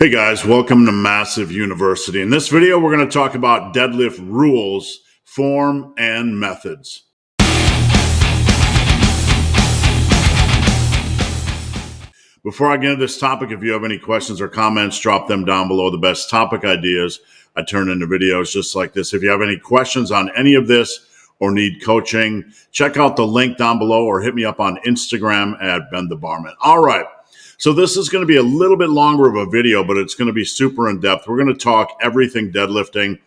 Hey guys, welcome to Massive University. In this video, we're going to talk about deadlift rules, form, and methods. Before I get into this topic, if you have any questions or comments, drop them down below. The best topic ideas I turn into videos just like this. If you have any questions on any of this or need coaching, check out the link down below or hit me up on Instagram at Ben the Barman. All right. So this is going to be a little bit longer of a video, but it's going to be super in depth. We're going to talk everything deadlifting.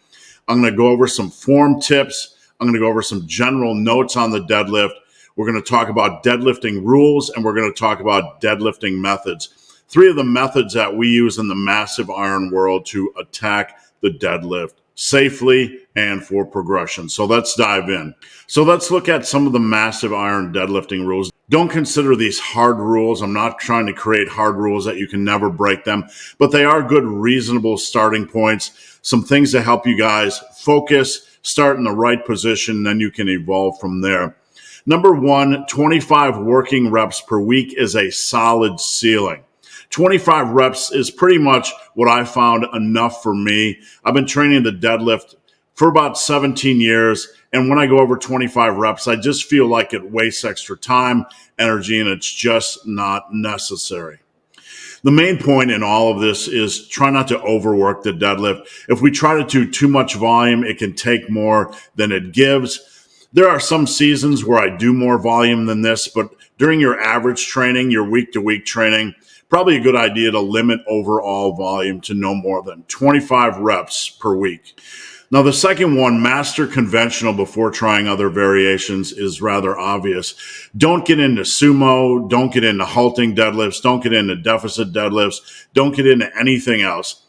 I'm going to go over some form tips. I'm going to go over some general notes on the deadlift. We're going to talk about deadlifting rules, and we're going to talk about deadlifting methods. Three of the methods that we use in the massive iron world to attack the deadlift safely and for progression. So let's dive in. So let's look at some of the massive iron deadlifting rules. Don't consider these hard rules. I'm not trying to create hard rules that you can never break them, but they are good, reasonable starting points. Some things to help you guys focus, start in the right position, then you can evolve from there. Number one, 25 working reps per week is a solid ceiling. 25 reps is pretty much what I found enough for me. I've been training the deadlift for about 17 years. And when I go over 25 reps, I just feel like it wastes extra time, energy, and it's just not necessary. The main point in all of this is try not to overwork the deadlift. If we try to do too much volume, it can take more than it gives. There are some seasons where I do more volume than this, but during your average training, your week-to-week training, probably a good idea to limit overall volume to no more than 25 reps per week. Now, the second one, master conventional before trying other variations, is rather obvious. Don't get into sumo. Don't get into halting deadlifts. Don't get into deficit deadlifts. Don't get into anything else.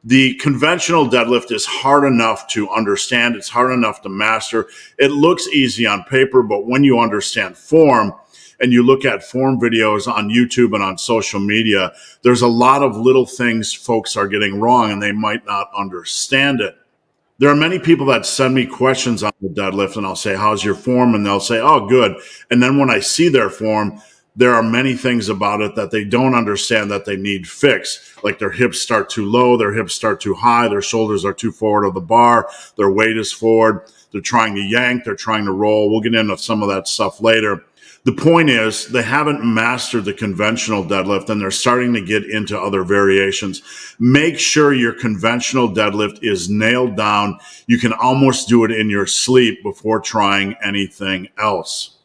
The conventional deadlift is hard enough to understand. It's hard enough to master. It looks easy on paper, but when you understand form and you look at form videos on YouTube and on social media, there's a lot of little things folks are getting wrong and they might not understand it. There are many people that send me questions on the deadlift and I'll say, how's your form? And they'll say, oh, good. And then when I see their form, there are many things about it that they don't understand that they need fixed. Like their hips start too low, their hips start too high, their shoulders are too forward of the bar, their weight is forward, they're trying to yank, they're trying to roll. We'll get into some of that stuff later. The point is they haven't mastered the conventional deadlift and they're starting to get into other variations. Make sure your conventional deadlift is nailed down. You can almost do it in your sleep before trying anything else.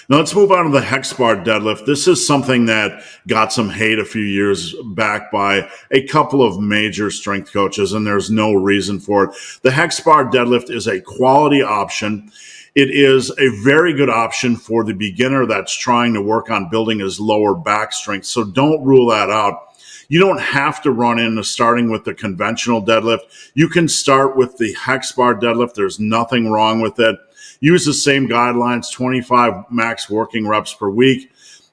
Now let's move on to the hex bar deadlift. This is something that got some hate a few years back by a couple of major strength coaches, and there's no reason for it. The hex bar deadlift is a quality option. It is a very good option for the beginner that's trying to work on building his lower back strength. So don't rule that out. You don't have to run into starting with the conventional deadlift. You can start with the hex bar deadlift. There's nothing wrong with it. Use the same guidelines, 25 max working reps per week.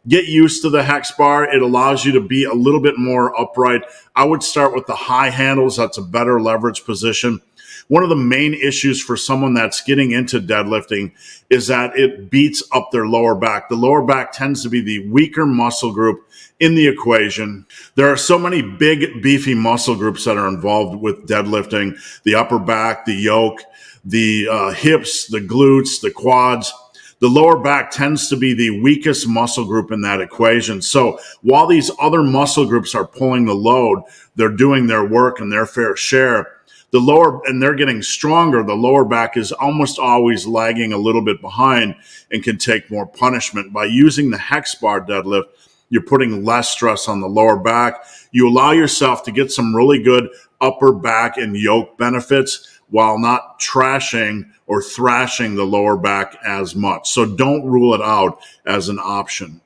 Get used to the hex bar. It allows you to be a little bit more upright. I would start with the high handles. That's a better leverage position. One of the main issues for someone that's getting into deadlifting is that it beats up their lower back. The lower back tends to be the weaker muscle group in the equation. There are so many big, beefy muscle groups that are involved with deadlifting: the upper back, the yoke, the hips, the glutes, the quads. The lower back tends to be the weakest muscle group in that equation. So while these other muscle groups are pulling the load, they're doing their work and their fair share. The lower, and they're getting stronger, the lower back is almost always lagging a little bit behind and can take more punishment. By using the hex bar deadlift, you're putting less stress on the lower back. You allow yourself to get some really good upper back and yoke benefits while not trashing or thrashing the lower back as much. So don't rule it out as an option.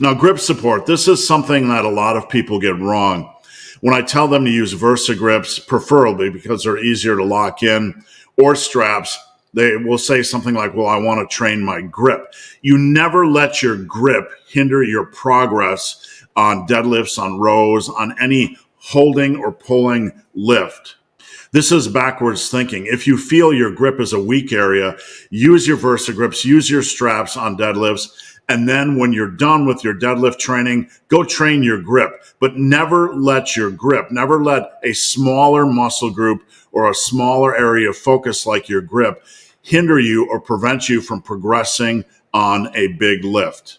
Now, grip support. This is something that a lot of people get wrong. When I tell them to use Versa grips, preferably because they're easier to lock in, or straps, they will say something like, well, I want to train my grip. You never let your grip hinder your progress on deadlifts, on rows, on any holding or pulling lift. This is backwards thinking. If you feel your grip is a weak area, use your Versa grips, use your straps on deadlifts, And then when you're done with your deadlift training, go train your grip, but never let a smaller muscle group or a smaller area of focus like your grip hinder you or prevent you from progressing on a big lift.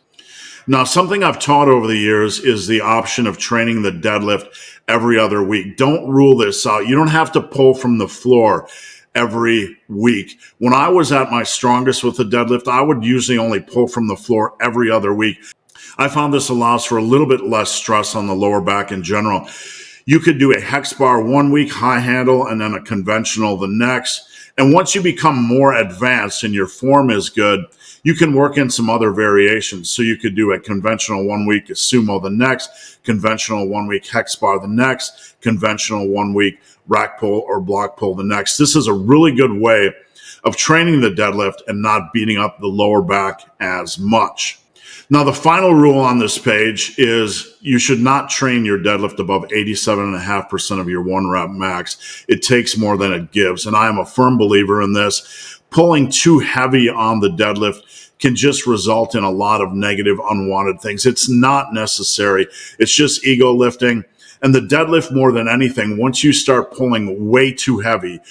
Now, something I've taught over the years is the option of training the deadlift every other week. Don't rule this out. You don't have to pull from the floor every week. When I was at my strongest with the deadlift, I would usually only pull from the floor every other week. I found this allows for a little bit less stress on the lower back in general. You could do a hex bar 1 week, high handle, and then a conventional the next. And once you become more advanced and your form is good, you can work in some other variations. So you could do a conventional 1 week, a sumo the next, conventional 1 week hex bar the next, conventional 1 week rack pull or block pull the next. This is a really good way of training the deadlift and not beating up the lower back as much. Now, the final rule on this page is you should not train your deadlift above 87.5% of your 1 rep max. It takes more than it gives. And I am a firm believer in this. Pulling too heavy on the deadlift can just result in a lot of negative, unwanted things. It's not necessary. It's just ego lifting. And the deadlift, more than anything, once you start pulling way too heavy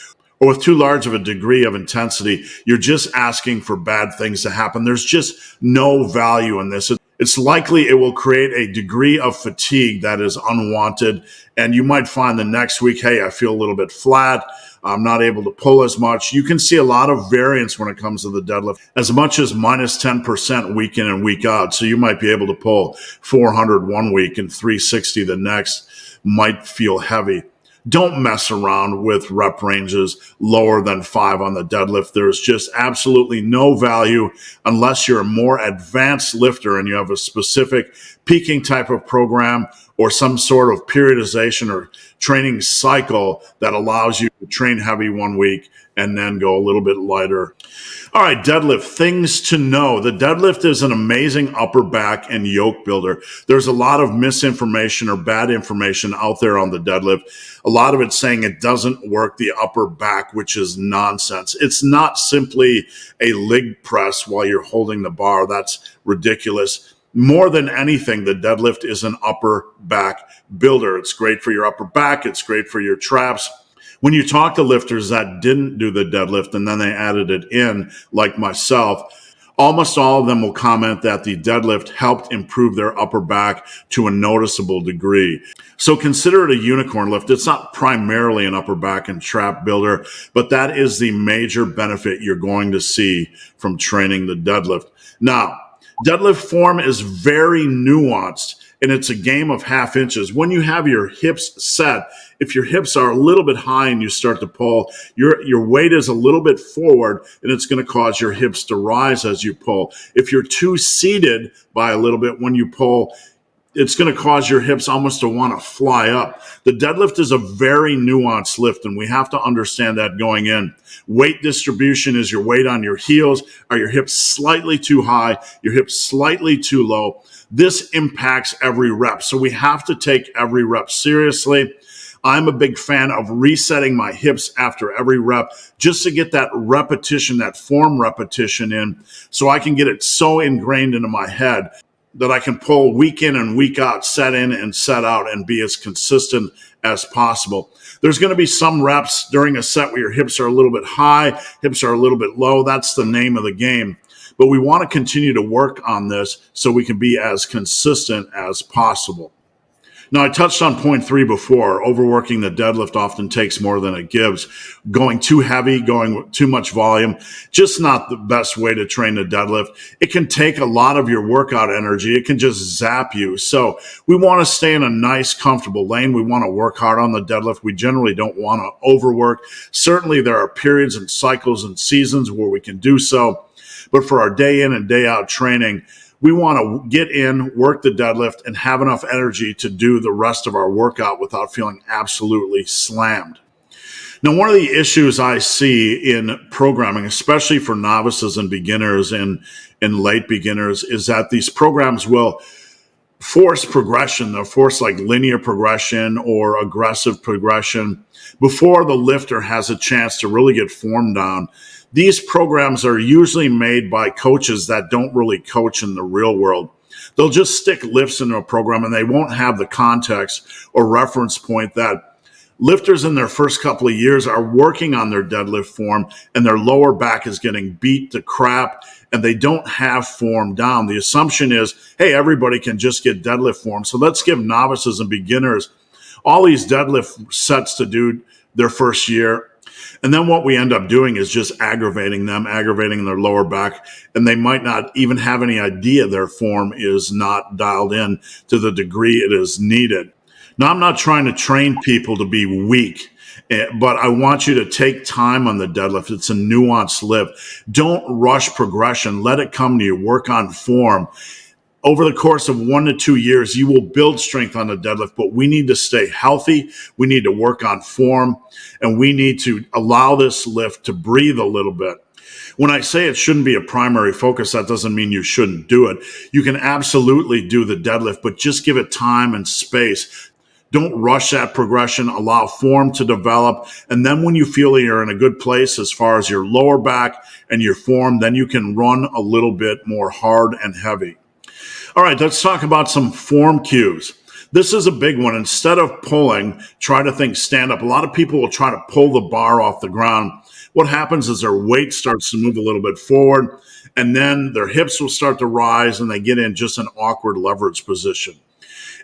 or with too large of a degree of intensity, you're just asking for bad things to happen. There's just no value in this. It's likely it will create a degree of fatigue that is unwanted. And you might find the next week, hey, I feel a little bit flat. I'm not able to pull as much. You can see a lot of variance when it comes to the deadlift, as much as minus 10% week in and week out. So you might be able to pull 400 1 week and 360 the next. Might feel heavy. Don't mess around with rep ranges lower than 5 on the deadlift. There's just absolutely no value unless you're a more advanced lifter and you have a specific peaking type of program or some sort of periodization or training cycle that allows you to train heavy 1 week and then go a little bit lighter. All right, deadlift, things to know. The deadlift is an amazing upper back and yoke builder. There's a lot of misinformation or bad information out there on the deadlift. A lot of it saying it doesn't work the upper back, which is nonsense. It's not simply a leg press while you're holding the bar. That's ridiculous. More than anything, the deadlift is an upper back builder. It's great for your upper back. It's great for your traps. When you talk to lifters that didn't do the deadlift and then they added it in, like myself, almost all of them will comment that the deadlift helped improve their upper back to a noticeable degree. So consider it a unicorn lift. It's not primarily an upper back and trap builder, but that is the major benefit you're going to see from training the deadlift. Now, deadlift form is very nuanced, and it's a game of half inches. When you have your hips set, if your hips are a little bit high and you start to pull, your weight is a little bit forward, and it's going to cause your hips to rise as you pull. If you're too seated by a little bit when you pull, it's going to cause your hips almost to want to fly up. The deadlift is a very nuanced lift, and we have to understand that going in. Weight distribution is your weight on your heels. Are your hips slightly too high? Your hips slightly too low? This impacts every rep. So we have to take every rep seriously. I'm a big fan of resetting my hips after every rep just to get that repetition, that form repetition in, so I can get it so ingrained into my head that I can pull week in and week out, set in and set out, and be as consistent as possible. There's going to be some reps during a set where your hips are a little bit high, hips are a little bit low. That's the name of the game. But we want to continue to work on this so we can be as consistent as possible. Now, I touched on point 3 before. Overworking the deadlift often takes more than it gives. Going too heavy, going with too much volume, just not the best way to train the deadlift. It can take a lot of your workout energy. It can just zap you. So we want to stay in a nice, comfortable lane. We want to work hard on the deadlift. We generally don't want to overwork. Certainly, there are periods and cycles and seasons where we can do so. But for our day in and day out training, we want to get in, work the deadlift, and have enough energy to do the rest of our workout without feeling absolutely slammed. Now, one of the issues I see in programming, especially for novices and beginners and late beginners, is that these programs will force progression. They'll force like linear progression or aggressive progression before the lifter has a chance to really get form down. These programs are usually made by coaches that don't really coach in the real world. They'll just stick lifts into a program and they won't have the context or reference point that lifters in their first couple of years are working on their deadlift form and their lower back is getting beat to crap and they don't have form down. The assumption is, hey, everybody can just get deadlift form. So let's give novices and beginners all these deadlift sets to do their first year. And then what we end up doing is just aggravating their lower back. And they might not even have any idea their form is not dialed in to the degree it is needed. Now, I'm not trying to train people to be weak, but I want you to take time on the deadlift. It's a nuanced lift. Don't rush progression. Let it come to you. Work on form. Over the course of 1 to 2 years, you will build strength on the deadlift, but we need to stay healthy. We need to work on form, and we need to allow this lift to breathe a little bit. When I say it shouldn't be a primary focus, that doesn't mean you shouldn't do it. You can absolutely do the deadlift, but just give it time and space. Don't rush that progression. Allow form to develop. And then when you feel you're in a good place as far as your lower back and your form, then you can run a little bit more hard and heavy. All right, let's talk about some form cues. This is a big one. Instead of pulling, try to think stand up. A lot of people will try to pull the bar off the ground. What happens is their weight starts to move a little bit forward, and then their hips will start to rise, and they get in just an awkward leverage position.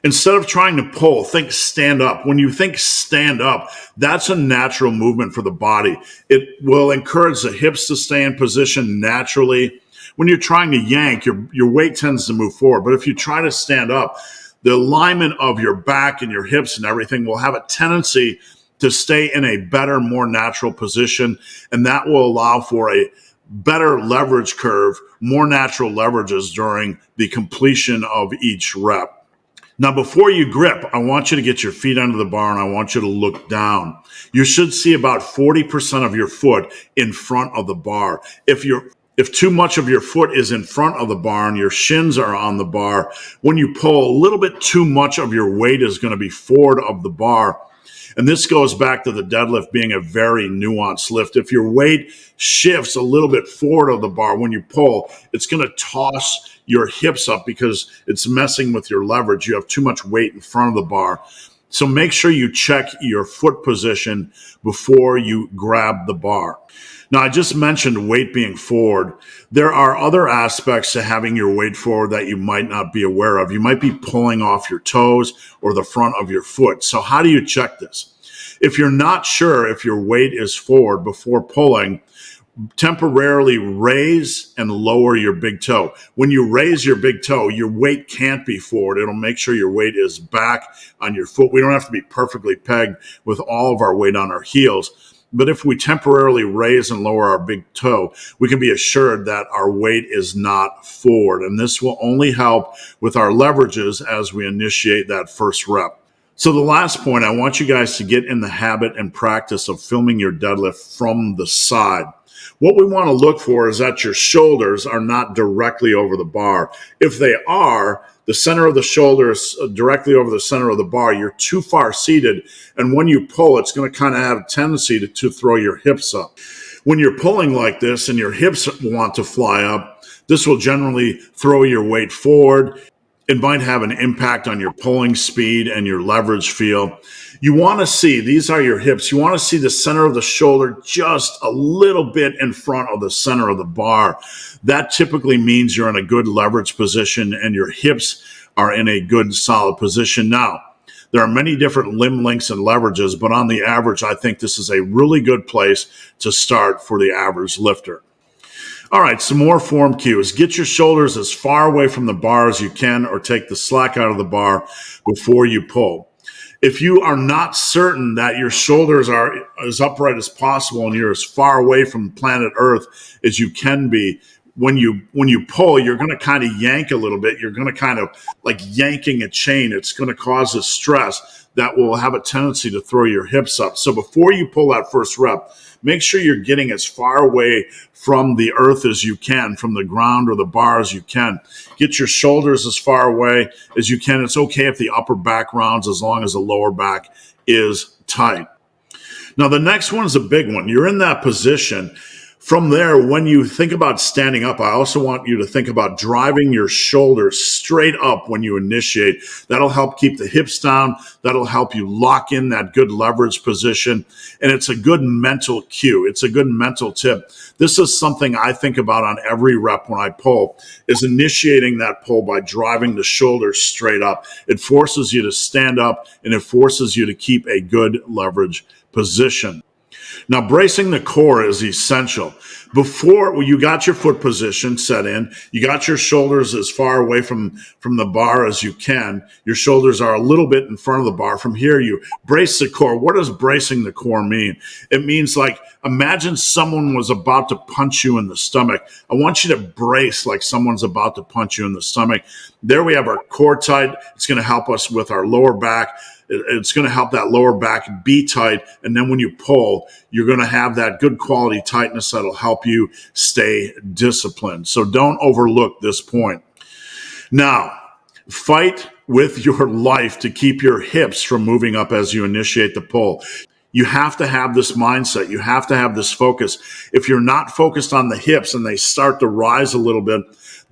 Instead of trying to pull, think stand up. When you think stand up, that's a natural movement for the body. It will encourage the hips to stay in position naturally. When you're trying to yank, your weight tends to move forward. But if you try to stand up, the alignment of your back and your hips and everything will have a tendency to stay in a better, more natural position. And that will allow for a better leverage curve, more natural leverages during the completion of each rep. Now, before you grip, I want you to get your feet under the bar and I want you to look down. You should see about 40% of your foot in front of the bar. If too much of your foot is in front of the bar and your shins are on the bar, when you pull, a little bit too much of your weight is going to be forward of the bar. And this goes back to the deadlift being a very nuanced lift. If your weight shifts a little bit forward of the bar when you pull, it's going to toss your hips up because it's messing with your leverage. You have too much weight in front of the bar. So make sure you check your foot position before you grab the bar. Now, I just mentioned weight being forward. There are other aspects to having your weight forward that you might not be aware of. You might be pulling off your toes or the front of your foot. So how do you check this? If you're not sure if your weight is forward before pulling, temporarily raise and lower your big toe. When you raise your big toe, your weight can't be forward. It'll make sure your weight is back on your foot. We don't have to be perfectly pegged with all of our weight on our heels. But if we temporarily raise and lower our big toe, we can be assured that our weight is not forward. And this will only help with our leverages as we initiate that first rep. So the last point, I want you guys to get in the habit and practice of filming your deadlift from the side. What we want to look for is that your shoulders are not directly over the bar. If they are, the center of the shoulders directly over the center of the bar, you're too far seated. And when you pull, it's going to kind of have a tendency to throw your hips up. When you're pulling like this and your hips want to fly up, this will generally throw your weight forward. It might have an impact on your pulling speed and your leverage feel. You want to see, these are your hips, you want to see the center of the shoulder just a little bit in front of the center of the bar. That typically means you're in a good leverage position and your hips are in a good solid position. Now, there are many different limb lengths and leverages, but on the average, I think this is a really good place to start for the average lifter. All right, some more form cues. Get your shoulders as far away from the bar as you can or take the slack out of the bar before you pull. If you are not certain that your shoulders are as upright as possible and you're as far away from planet Earth as you can be, when you pull, you're going to kind of yank a little bit. You're going to kind of like yanking a chain. It's going to cause a stress that will have a tendency to throw your hips up. So before you pull that first rep, make sure you're getting as far away from the earth as you can, from the ground or the bar as you can. Get your shoulders as far away as you can. It's okay if the upper back rounds as long as the lower back is tight. Now, the next one is a big one. You're in that position. From there, when you think about standing up, I also want you to think about driving your shoulders straight up when you initiate. That'll help keep the hips down. That'll help you lock in that good leverage position. And it's a good mental cue. It's a good mental tip. This is something I think about on every rep when I pull, is initiating that pull by driving the shoulders straight up. It forces you to stand up and it forces you to keep a good leverage position. Now, bracing the core is essential. Before you got your foot position set in, you got your shoulders as far away from the bar as you can. Your shoulders are a little bit in front of the bar. From here, you brace the core. What does bracing the core mean? It means, like, imagine someone was about to punch you in the stomach. I want you to brace like someone's about to punch you in the stomach. There we have our core tight. It's going to help us with our lower back. It's going to help that lower back be tight. And then when you pull, you're going to have that good quality tightness that'll help you stay disciplined. So don't overlook this point. Now, fight with your life to keep your hips from moving up as you initiate the pull. You have to have this mindset. You have to have this focus. If you're not focused on the hips and they start to rise a little bit,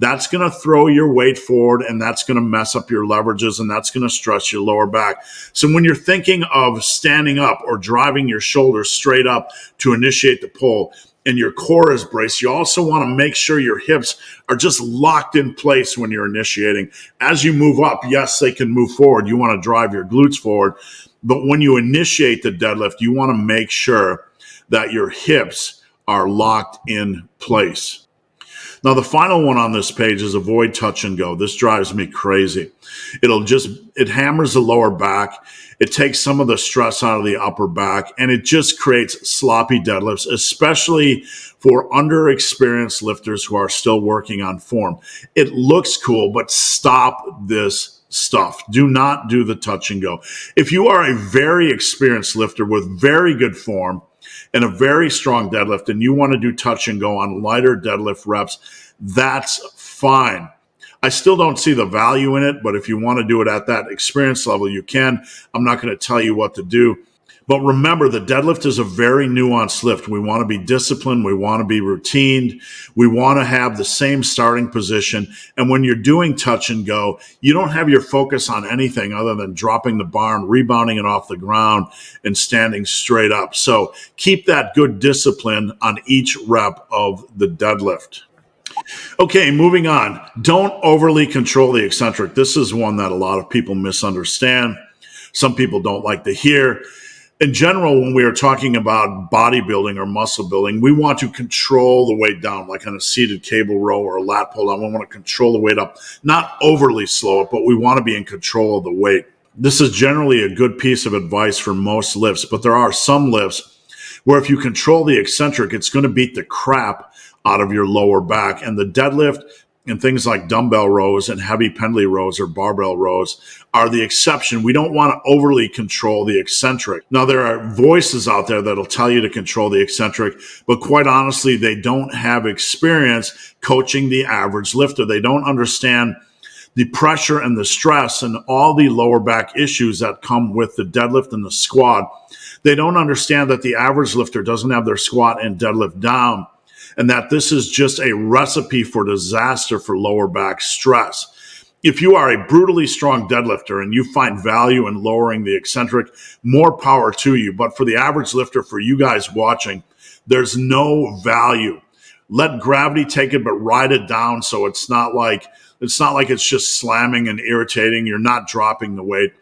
that's going to throw your weight forward and that's going to mess up your leverages and that's going to stress your lower back. So when you're thinking of standing up or driving your shoulders straight up to initiate the pull and your core is braced, you also want to make sure your hips are just locked in place when you're initiating. As you move up, yes, they can move forward. You want to drive your glutes forward. But when you initiate the deadlift, you want to make sure that your hips are locked in place. Now, the final one on this page is avoid touch and go. This drives me crazy. It hammers the lower back. It takes some of the stress out of the upper back, and it just creates sloppy deadlifts, especially for underexperienced lifters who are still working on form. It looks cool, but stop this stuff. Do not do the touch and go. If you are a very experienced lifter with very good form, and a very strong deadlift, and you want to do touch and go on lighter deadlift reps, that's fine. I still don't see the value in it, but if you want to do it at that experience level, you can. I'm not going to tell you what to do. But remember, the deadlift is a very nuanced lift. We want to be disciplined. We want to be routined. We want to have the same starting position. And when you're doing touch and go, you don't have your focus on anything other than dropping the bar and rebounding it off the ground and standing straight up. So keep that good discipline on each rep of the deadlift. Okay, moving on. Don't overly control the eccentric. This is one that a lot of people misunderstand. Some people don't like to hear. In general, when we are talking about bodybuilding or muscle building, we want to control the weight down, like on a seated cable row or a lat pull down. We want to control the weight up, not overly slow it, but we want to be in control of the weight. This is generally a good piece of advice for most lifts, but there are some lifts where if you control the eccentric, it's going to beat the crap out of your lower back. And the deadlift and things like dumbbell rows and heavy pendlay rows or barbell rows are the exception. We don't want to overly control the eccentric. Now, there are voices out there that'll tell you to control the eccentric, but quite honestly, they don't have experience coaching the average lifter. They don't understand the pressure and the stress and all the lower back issues that come with the deadlift and the squat. They don't understand that the average lifter doesn't have their squat and deadlift down, and that this is just a recipe for disaster for lower back stress. If you are a brutally strong deadlifter and you find value in lowering the eccentric, more power to you. But for the average lifter, for you guys watching, there's no value. Let gravity take it, but ride it down so it's not like it's just slamming and irritating. You're not dropping the weight.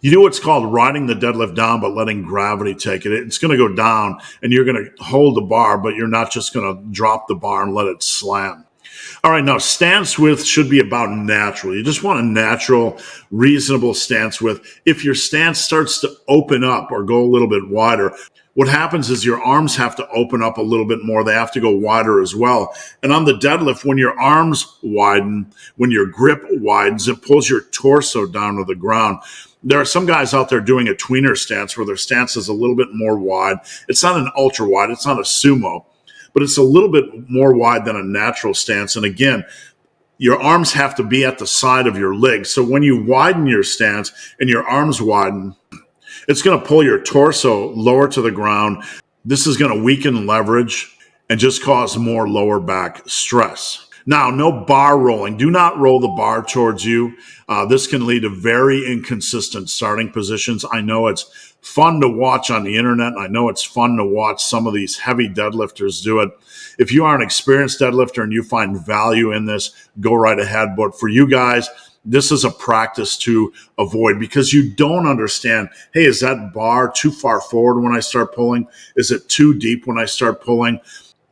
You do what's called riding the deadlift down, but letting gravity take it. It's going to go down, and you're going to hold the bar, but you're not just going to drop the bar and let it slam. All right, now stance width should be about natural. You just want a natural, reasonable stance width. If your stance starts to open up or go a little bit wider, what happens is your arms have to open up a little bit more. They have to go wider as well. And on the deadlift, when your arms widen, when your grip widens, it pulls your torso down to the ground. There are some guys out there doing a tweener stance where their stance is a little bit more wide. It's not an ultra wide. It's not a sumo, but it's a little bit more wide than a natural stance. And again, your arms have to be at the side of your legs. So when you widen your stance and your arms widen, it's going to pull your torso lower to the ground. This is going to weaken leverage, and just cause more lower back stress. Now, no bar rolling. Do not roll the bar towards you. This can lead to very inconsistent starting positions. I know it's fun to watch on the internet. I know it's fun to watch some of these heavy deadlifters do it. If you are an experienced deadlifter and you find value in this, go right ahead. But for you guys, this is a practice to avoid because you don't understand, hey, is that bar too far forward when I start pulling? Is it too deep when I start pulling?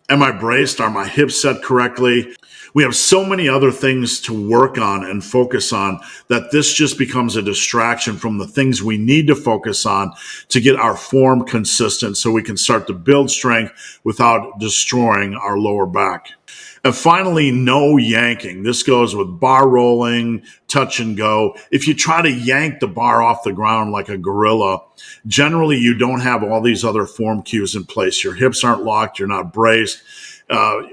Am I braced? Are my hips set correctly? We have so many other things to work on and focus on that this just becomes a distraction from the things we need to focus on to get our form consistent so we can start to build strength without destroying our lower back. And finally, no yanking. This goes with bar rolling, touch and go. If you try to yank the bar off the ground like a gorilla, generally you don't have all these other form cues in place. Your hips aren't locked. You're not braced.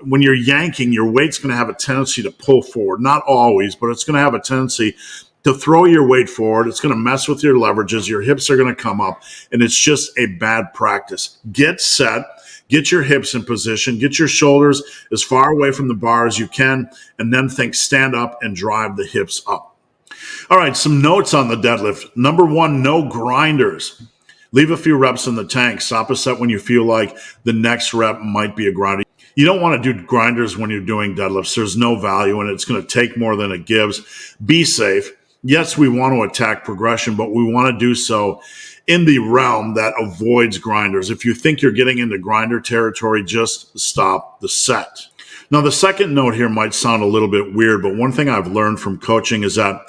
When you're yanking, your weight's going to have a tendency to pull forward. Not always, but it's going to have a tendency to throw your weight forward. It's going to mess with your leverages. Your hips are going to come up, and it's just a bad practice. Get set. Get your hips in position. Get your shoulders as far away from the bar as you can, and then think stand up and drive the hips up. All right, some notes on the deadlift. Number one, no grinders. Leave a few reps in the tank. Stop a set when you feel like the next rep might be a grinder. You don't want to do grinders when you're doing deadlifts. There's no value in it. It's going to take more than it gives. Be safe. Yes, we want to attack progression, but we want to do so in the realm that avoids grinders. If you think you're getting into grinder territory, just stop the set. Now, the second note here might sound a little bit weird, but one thing I've learned from coaching is that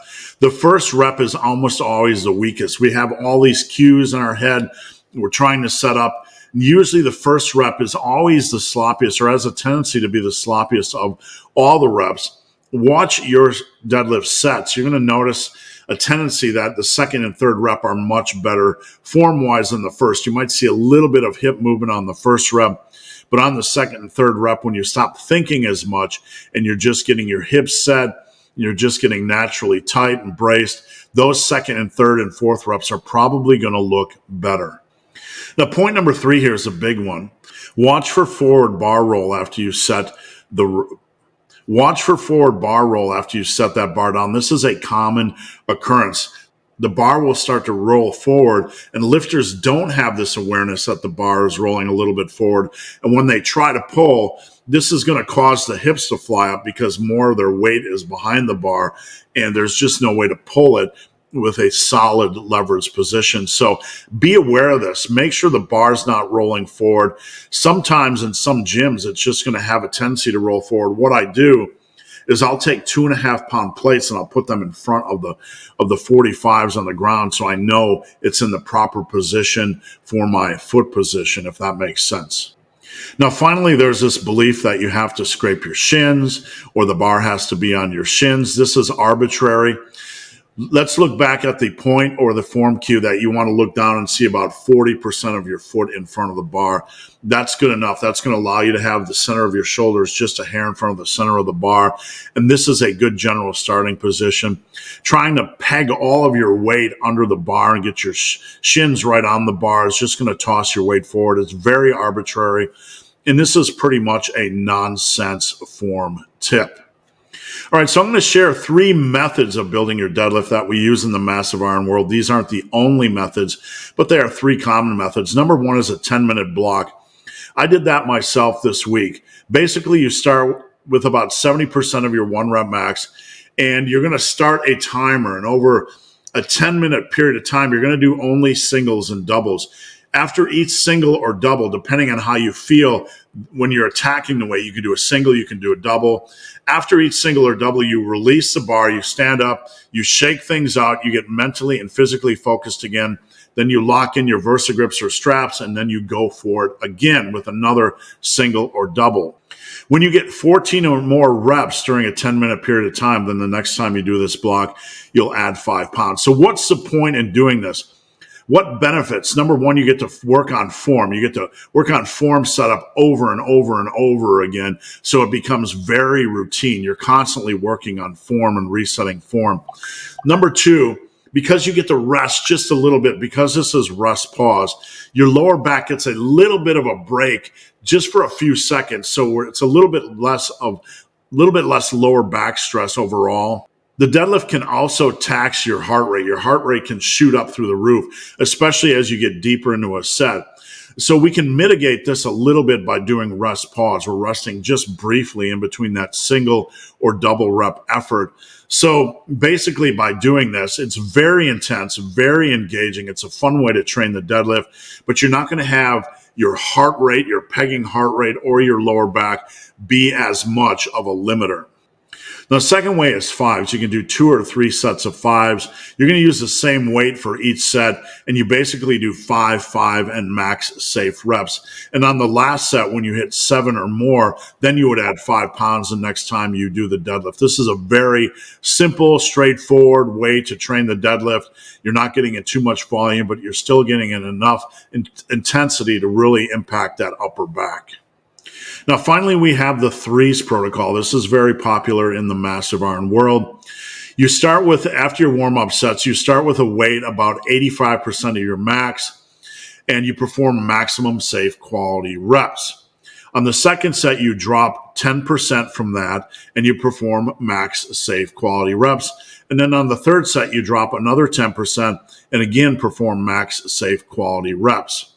the first rep is almost always the weakest. We have all these cues in our head. We're trying to set up. Usually the first rep is always the sloppiest, or has a tendency to be the sloppiest of all the reps. Watch your deadlift sets. You're going to notice a tendency that the second and third rep are much better form-wise than the first. You might see a little bit of hip movement on the first rep, but on the second and third rep, when you stop thinking as much and you're just getting your hips set, you're just getting naturally tight and braced, those second and third and fourth reps are probably going to look better. Now, point number 3 here is a big one. Watch for forward bar roll after you set that bar down. This is a common occurrence. The bar will start to roll forward, and lifters don't have this awareness that the bar is rolling a little bit forward. And when they try to pull, this is going to cause the hips to fly up because more of their weight is behind the bar, and there's just no way to pull it with a solid leverage position. So be aware of this. Make sure the bar's not rolling forward. Sometimes in some gyms, it's just going to have a tendency to roll forward. What I do is I'll take 2.5 pound plates and I'll put them in front of the 45s on the ground so I know it's in the proper position for my foot position, if that makes sense. Now, finally, there's this belief that you have to scrape your shins or the bar has to be on your shins. This is arbitrary. Let's look back at the point or the form cue that you want to look down and see about 40% of your foot in front of the bar. That's good enough. That's going to allow you to have the center of your shoulders just a hair in front of the center of the bar. And this is a good general starting position. Trying to peg all of your weight under the bar and get your shins right on the bar is just going to toss your weight forward. It's very arbitrary. And this is pretty much a nonsense form tip. All right, so I'm going to share 3 methods of building your deadlift that we use in the massive iron world. These aren't the only methods, but they are 3 common methods. Number 1 is a 10-minute block. I did that myself this week. Basically, you start with about 70% of your 1 rep max, and you're going to start a timer. And over a 10-minute period of time, you're going to do only singles and doubles. After each single or double, depending on how you feel when you're attacking the weight, you can do a single, you can do a double. After each single or double, you release the bar, you stand up, you shake things out, you get mentally and physically focused again. Then you lock in your VersaGrips or straps, and then you go for it again with another single or double. When you get 14 or more reps during a 10-minute period of time, then the next time you do this block, you'll add 5 pounds. So what's the point in doing this? What benefits? Number 1, you get to work on form. You get to work on form setup over and over and over again, so it becomes very routine. You're constantly working on form and resetting form. Number 2, because you get to rest just a little bit, because this is rest pause, your lower back gets a little bit of a break just for a few seconds. So it's a little bit less lower back stress overall. The deadlift can also tax your heart rate. Your heart rate can shoot up through the roof, especially as you get deeper into a set. So we can mitigate this a little bit by doing rest pause. We're resting just briefly in between that single or double rep effort. So basically by doing this, it's very intense, very engaging. It's a fun way to train the deadlift, but you're not going to have your heart rate, your pegging heart rate, or your lower back be as much of a limiter. Now, the second way is fives. You can do 2 or 3 sets of fives. You're going to use the same weight for each set, and you basically do 5, 5, and max safe reps. And on the last set, when you hit 7 or more, then you would add 5 pounds the next time you do the deadlift. This is a very simple, straightforward way to train the deadlift. You're not getting in too much volume, but you're still getting in enough intensity to really impact that upper back. Now, finally, we have the threes protocol. This is very popular in the massive iron world. You start with, after your warm-up sets, you start with a weight about 85% of your max, and you perform maximum safe quality reps. On the second set, you drop 10% from that, and you perform max safe quality reps. And then on the third set, you drop another 10%, and again perform max safe quality reps.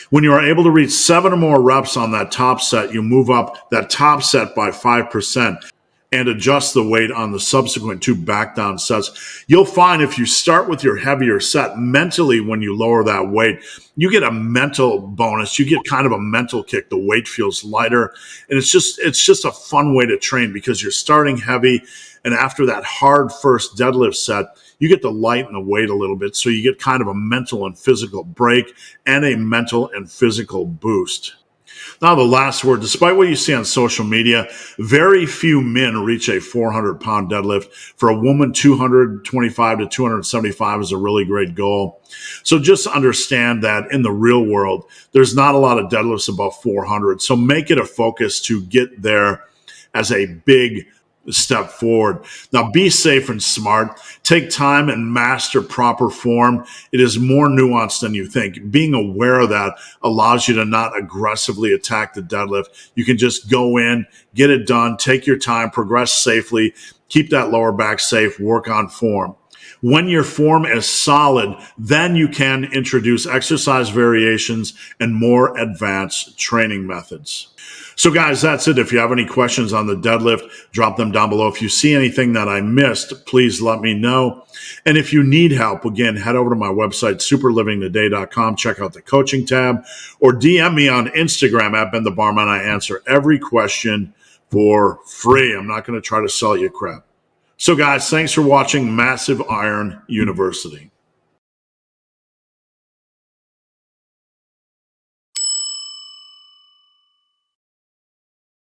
When you are able to reach 7 or more reps on that top set, you move up that top set by 5% and adjust the weight on the subsequent 2 back down sets. You'll find if you start with your heavier set, mentally when you lower that weight, you get a mental bonus. You get kind of a mental kick. The weight feels lighter, and it's just a fun way to train because you're starting heavy, and after that hard first deadlift set, you get to lighten the weight a little bit, so you get kind of a mental and physical break and a mental and physical boost. Now, the last word, despite what you see on social media, very few men reach a 400-pound deadlift. For a woman, 225 to 275 is a really great goal. So just understand that in the real world, there's not a lot of deadlifts above 400. So make it a focus to get there as a big step forward. Now, be safe and smart. Take time and master proper form. It is more nuanced than you think. Being aware of that allows you to not aggressively attack the deadlift. You can just go in, get it done, take your time, progress safely, keep that lower back safe, work on form. When your form is solid, then you can introduce exercise variations and more advanced training methods. So guys, that's it. If you have any questions on the deadlift, drop them down below. If you see anything that I missed, please let me know. And if you need help, again, head over to my website, superlivingtoday.com. Check out the coaching tab or DM me on Instagram at Ben the Barman. I answer every question for free. I'm not going to try to sell you crap. So guys, thanks for watching Massive Iron University.